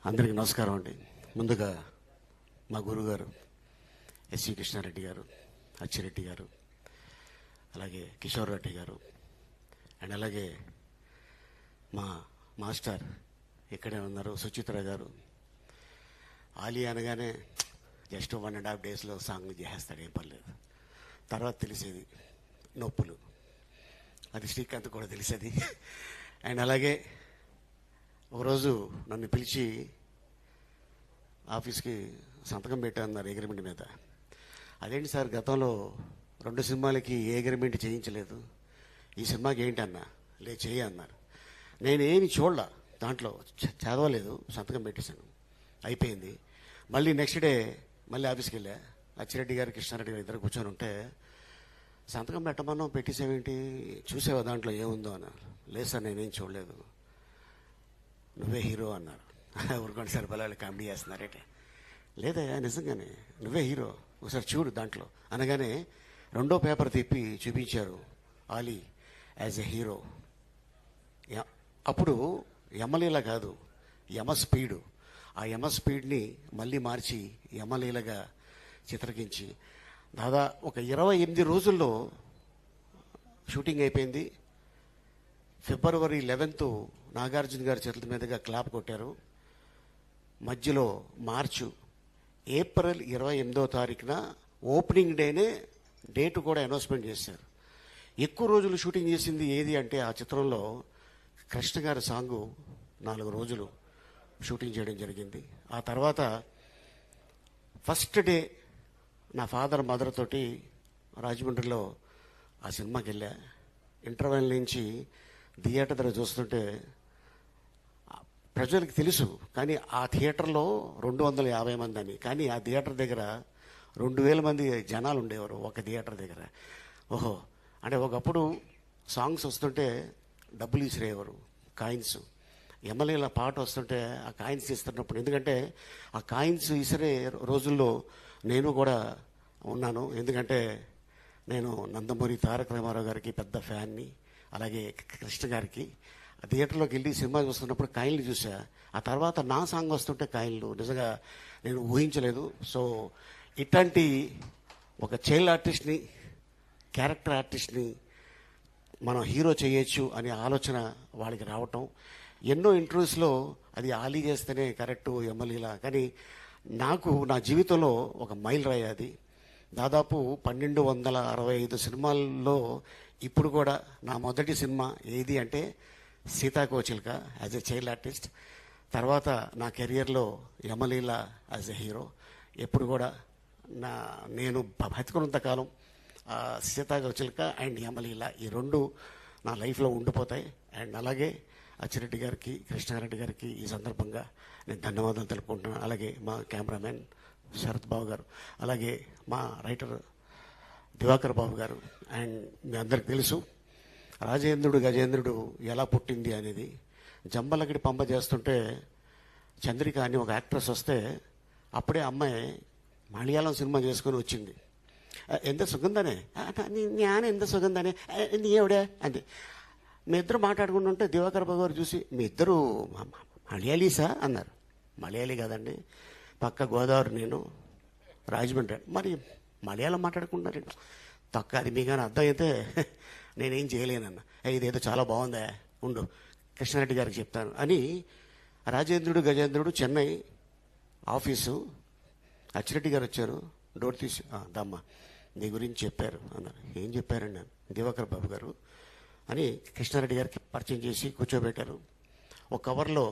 అందరికీ నమస్కారం అండి. ముందుగా మా గురుగారు ఎస్వి కృష్ణారెడ్డి గారు, అచ్చిరెడ్డి గారు, అలాగే కిషోర్ రెడ్డి గారు, అండ్ అలాగే మా మాస్టర్ ఇక్కడే ఉన్నారు సుచిత్ర గారు. ఆలీ అనగానే జస్ట్ 1.5 డేస్లో సాంగ్ చేసేస్తాడు, ఏం పర్లేదు. తర్వాత తెలిసేది నొప్పులు, అది శ్రీకాంత్ కూడా తెలిసేది. అండ్ అలాగే ఒకరోజు నన్ను పిలిచి ఆఫీస్కి సంతకం పెట్టాన్నారు అగ్రిమెంట్ మీద. అదేంటి సార్, గతంలో 2 సినిమాలకి ఏ అగ్రిమెంట్ చేయించలేదు, ఈ సినిమాకి ఏంటి అన్నా, లే చేయి అన్నారు. నేనేమి చూడలా, దాంట్లో చదవలేదు, సంతకం పెట్టేశాను, అయిపోయింది. మళ్ళీ నెక్స్ట్ డే మళ్ళీ ఆఫీస్కి వెళ్ళా. అచ్చిరెడ్డి గారు కృష్ణారెడ్డి గారు ఇద్దరు కూర్చొని ఉంటే, సంతకం పెట్టమన్నాం, పెట్టేసేవేంటి, చూసావా దాంట్లో ఏముందో అన్నారు. లేదు సార్ నేనేం చూడలేదు, నువ్వే హీరో అన్నారు. ఊరుకోండి సార్, పిల్లలు కామెడీ చేస్తున్నారేంటి. లేదా నిజంగానే నువ్వే హీరో, ఒకసారి చూడు దాంట్లో అనగానే 2వ పేపర్ తిప్పి చూపించారు, ఆలీ యాజ్ ఎ హీరో. అప్పుడు యమలీల కాదు, యమ స్పీడు. ఆ యమ స్పీడ్ని మళ్ళీ మార్చి యమలీలగా చిత్రకించి దాదాపు ఒక 28 రోజుల్లో షూటింగ్ అయిపోయింది. ఫిబ్రవరి 11 నాగార్జున గారి చేతుల మీదుగా క్లాప్ కొట్టారు. మధ్యలో మార్చు ఏప్రిల్ 28వ తారీఖున ఓపెనింగ్ డేనే డేట్ కూడా అనౌన్స్మెంట్ చేశారు. ఎక్కువ రోజులు షూటింగ్ చేసింది ఏది అంటే ఆ చిత్రంలో కృష్ణ గారి సాంగు 4 రోజులు షూటింగ్ చేయడం జరిగింది. ఆ తర్వాత ఫస్ట్ డే నా ఫాదర్ మదర్ తోటి రాజమండ్రిలో ఆ సినిమాకి వెళ్ళా. ఇంటర్వెల్ నుంచి థియేటర్ దగ్గర చూస్తుంటే ప్రజలకు తెలుసు, కానీ ఆ థియేటర్లో 250 మంది అని, కానీ ఆ థియేటర్ దగ్గర 2000 మంది జనాలు ఉండేవారు ఒక థియేటర్ దగ్గర. ఓహో అంటే ఒకప్పుడు సాంగ్స్ వస్తుంటే డబ్బులు ఇసిరేవారు, కాయిన్స్. ఎమ్మెల్యేల పాట వస్తుంటే ఆ కాయిన్స్ ఇస్తున్నప్పుడు, ఎందుకంటే ఆ కాయిన్స్ ఇసిరే రోజుల్లో నేను కూడా ఉన్నాను. ఎందుకంటే నేను నందమూరి తారక రామారావు గారికి పెద్ద ఫ్యాన్ని, అలాగే కృష్ణ గారికి. థియేటర్లోకి వెళ్ళి సినిమా చూస్తున్నప్పుడు కాయిన్లు చూసా. ఆ తర్వాత నా సాంగ్ వస్తుంటే కాయిన్లు నిజంగా నేను ఊహించలేదు. సో ఇట్లాంటి ఒక చైల్డ్ ఆర్టిస్ట్ని, క్యారెక్టర్ ఆర్టిస్ట్ని మనం హీరో చేయొచ్చు అనే ఆలోచన వాళ్ళకి రావటం. ఎన్నో ఇంటర్వ్యూస్లో అది ఆలీ చేస్తేనే కరెక్టు ఎమ్మెల్యేలా, కానీ నాకు నా జీవితంలో ఒక మైల్ రాయి అది. దాదాపు 1265 సినిమాల్లో ఇప్పుడు కూడా నా మొదటి సినిమా ఏది అంటే సీతాకోచిలుక యాజ్ ఎ చైల్డ్ ఆర్టిస్ట్. తర్వాత నా కెరియర్లో యమలీల యాజ్ ఎ హీరో. ఎప్పుడు కూడా నేను బతికున్నంత కాలం సీతాకోచిలుక అండ్ యమలీల ఈ 2 నా లైఫ్లో ఉండిపోతాయి. అండ్ అలాగే అచ్చిరెడ్డి గారికి, కృష్ణారెడ్డి గారికి ఈ సందర్భంగా నేను ధన్యవాదాలు తెలుపుకుంటున్నాను. అలాగే మా కెమెరామెన్ శరత్ బాబు గారు, అలాగే మా రైటర్ దివాకర్ బాబు గారు. అండ్ మీ అందరికి తెలుసు రాజేంద్రుడు గజేంద్రుడు ఎలా పుట్టింది అనేది. జంబలగిడి పంప చేస్తుంటే చంద్రిక అని ఒక యాక్ట్రెస్ వస్తే అప్పుడే అమ్మాయి మలయాళం సినిమా చేసుకొని వచ్చింది. ఎంత సుగంధనే, నేను ఎంత సుగంధనే, నీ ఎవడే అంతే. మీ ఇద్దరు మాట్లాడుకుంటుంటే దివాకర్ బాబు గారు చూసి, మీ ఇద్దరు మలయాళీసా అన్నారు. మలయాళీ కాదండి, పక్క గోదావరి, నేను రాజమండ్రి. మరి మలయాళం మాట్లాడుకుంటున్నారు తక్క, అది మీ కానీ అర్థం అయితే నేనేం చేయలేనన్న. ఇదేదో చాలా బాగుందా, ఉండు కృష్ణారెడ్డి గారికి చెప్తాను అని. రాజేంద్రుడు గజేంద్రుడు చెన్నై ఆఫీసు, అచ్చిరెడ్డి గారు వచ్చారు, డోర్ తీసి దమ్మ నీ గురించి చెప్పారు అన్నారు. ఏం చెప్పారండి నేను, దివాకర్ బాబు గారు అని కృష్ణారెడ్డి గారికి పరిచయం చేసి కూర్చోబెట్టారు. ఒక కవర్లో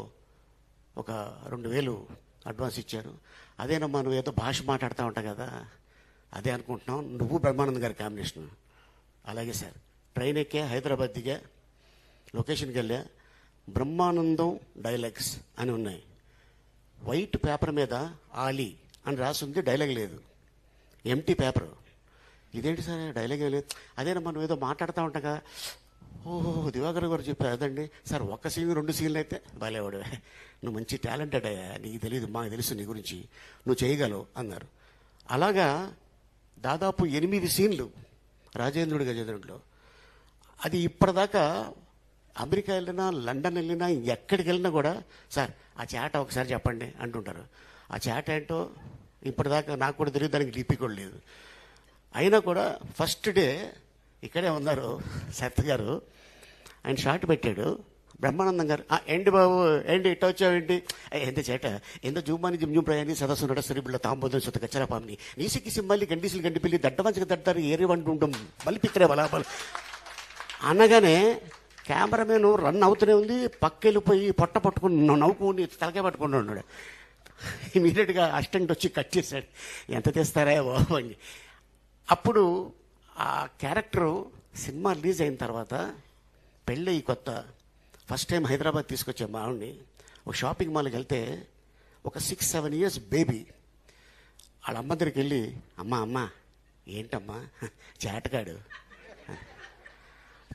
ఒక 2000 అడ్వాన్స్ ఇచ్చారు. అదేనమ్మా నువ్వు ఏదో భాష మాట్లాడుతూ ఉంటావు కదా, అదే అనుకుంటున్నాం, నువ్వు బ్రహ్మానంద్ గారి కాంబినేషన్. అలాగే సార్. ట్రైన్ ఎక్కే హైదరాబాద్ దిగా, లొకేషన్కి వెళ్ళా, బ్రహ్మానందం డైలాగ్స్ అని ఉన్నాయి. వైట్ పేపర్ మీద ఆలీ అని రాసింది, డైలాగ్ లేదు, ఎంటీ పేపర్. ఇదేంటి సార్ డైలాగ్ లేదు, అదేనమ్మా నువ్వు ఏదో మాట్లాడుతూ ఉంటాగా. ఓహో దివాకర్ గారు చెప్పారు, అదండి సార్. 1 సీన్ 2 సీన్లు అయితే బాలేవాడు, నువ్వు మంచి టాలెంటెడ్ అయ్యా, నీకు తెలియదు మాకు తెలుసు నీ గురించి, నువ్వు చేయగలవు అన్నారు. అలాగా దాదాపు 8 సీన్లు రాజేంద్రుడి గజేంద్రుడిలో. అది ఇప్పటిదాకా అమెరికా వెళ్ళినా, లండన్ వెళ్ళినా, ఎక్కడికి వెళ్ళినా కూడా సార్ ఆ చాట ఒకసారి చెప్పండి అంటుంటారు. ఆ చాట ఏంటో ఇప్పటిదాకా నాకు కూడా తెలియదు, దానికి లిపి కూడా లేదు. అయినా కూడా ఫస్ట్ డే ఇక్కడే ఉన్నారు సత్ గారు, ఆయన షార్ట్ పెట్టాడు. బ్రహ్మానందం గారు ఏంటి బాబు ఏంటి ఇట్ట వచ్చావేంటి, ఎంత చేట ఎంత జూమాని జిమ్జూమ్ ప్రయాణి సదస్సు నడ సరిబిళ్ళ తాంబోదం సుత కచ్చరపామిని నీసికి సింబల్లి గండిసిలు గండి పిల్లి దడ్డమంచక దడ్డారు ఏరి వంటుంటాం మళ్ళీ పిక్కరే బలాబల అనగానే కెమెరామెన్ రన్ అవుతూనే ఉంది. పక్కెళ్ళిపోయి పొట్ట పట్టుకుని నవ్వుకుని తలకే పట్టుకుని ఉన్నాడు. ఇమీడియట్గా అసిస్టెంట్ వచ్చి కట్ చేశాడు. ఎంత తెస్తారా బాబు అని. అప్పుడు ఆ క్యారెక్టరు సినిమా రిలీజ్ అయిన తర్వాత పెళ్ళి కొత్త ఫస్ట్ టైం హైదరాబాద్ తీసుకొచ్చే మా ఆవిడ్ని ఒక షాపింగ్ మాల్కి వెళ్తే ఒక 6-7 years బేబీ వాళ్ళ అమ్మ దగ్గరికి వెళ్ళి అమ్మ ఏంటమ్మా చేటగాడు,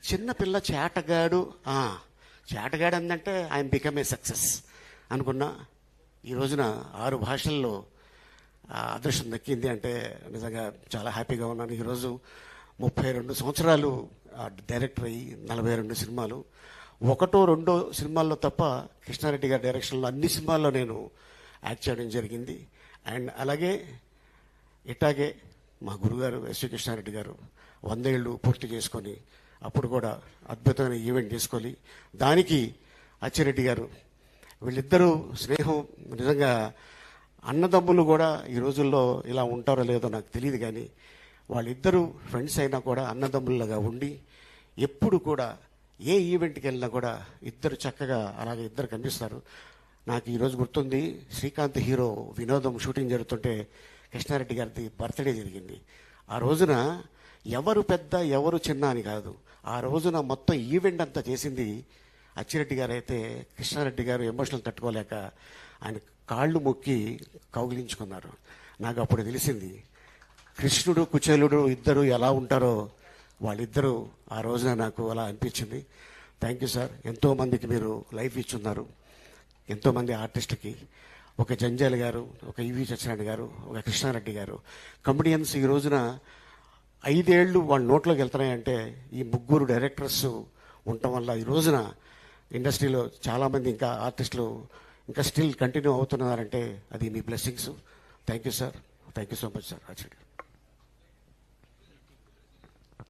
చిన్నపిల్ల చేటగాడు చేటగాడు అందంటే ఐఎమ్ బికమ్ ఏ సక్సెస్ అనుకున్నా. ఈ రోజున 6 భాషల్లో అదృష్టం దక్కింది అంటే నిజంగా చాలా హ్యాపీగా ఉన్నాను. ఈరోజు 32 సంవత్సరాలు డైరెక్టర్ అయ్యి 42 సినిమాలు, 1-2 సినిమాల్లో తప్ప కృష్ణారెడ్డి గారి డైరెక్షన్లో అన్ని సినిమాల్లో నేను యాక్ట్ చేయడం జరిగింది. అండ్ అలాగే ఇట్లాగే మా గురుగారు ఎస్వి కృష్ణారెడ్డి గారు 100 ఏళ్ళు పూర్తి చేసుకొని అప్పుడు కూడా అద్భుతమైన ఈవెంట్ చేసుకొని దానికి అచ్చిరెడ్డి గారు వీళ్ళిద్దరూ స్నేహం నిజంగా అన్నదమ్ములు కూడా ఈ రోజుల్లో ఇలా ఉంటారో లేదో నాకు తెలియదు, కానీ వాళ్ళిద్దరూ ఫ్రెండ్స్ అయినా కూడా అన్నదమ్ములుగా ఉండి ఎప్పుడు కూడా ఏ ఈవెంట్కి వెళ్ళినా కూడా ఇద్దరు చక్కగా అలాగే ఇద్దరు కనిపిస్తారు. నాకు ఈరోజు గుర్తుంది, శ్రీకాంత్ హీరో వినోదం షూటింగ్ జరుగుతుంటే కృష్ణారెడ్డి గారిది బర్త్డే జరిగింది. ఆ రోజున ఎవరు పెద్ద ఎవరు చిన్న అని కాదు, ఆ రోజున మొత్తం ఈవెంట్ అంతా చేసింది అచ్చిరెడ్డి గారు. అయితే కృష్ణారెడ్డి గారు ఎమోషనల్ తట్టుకోలేక ఆయన కాళ్ళు మొక్కి కౌగిలించుకున్నారు. నాకు అప్పుడు తెలిసింది కృష్ణుడు కుచేలుడు ఇద్దరు ఎలా ఉంటారో వాళ్ళిద్దరూ ఆ రోజున నాకు అలా అనిపించింది. Thank you sir. ఎంతోమందికి మీరు లైఫ్ ఇచ్చున్నారు, ఎంతోమంది ఆర్టిస్ట్కి, ఒక జంజాల గారు, ఒక ఈవి సత్యనారాయణ గారు, ఒక కృష్ణారెడ్డి గారు, కమెడియన్స్ ఈ రోజున 5 ఏళ్ళు వాళ్ళ నోట్లోకి వెళ్తున్నాయంటే ఈ ముగ్గురు డైరెక్టర్స్ ఉండటం వల్ల ఈ రోజున ఇండస్ట్రీలో చాలామంది ఇంకా ఆర్టిస్టులు ఇంకా స్టిల్ కంటిన్యూ అవుతున్నారంటే అది మీ blessings. Thank you sir. Thank you so much sir.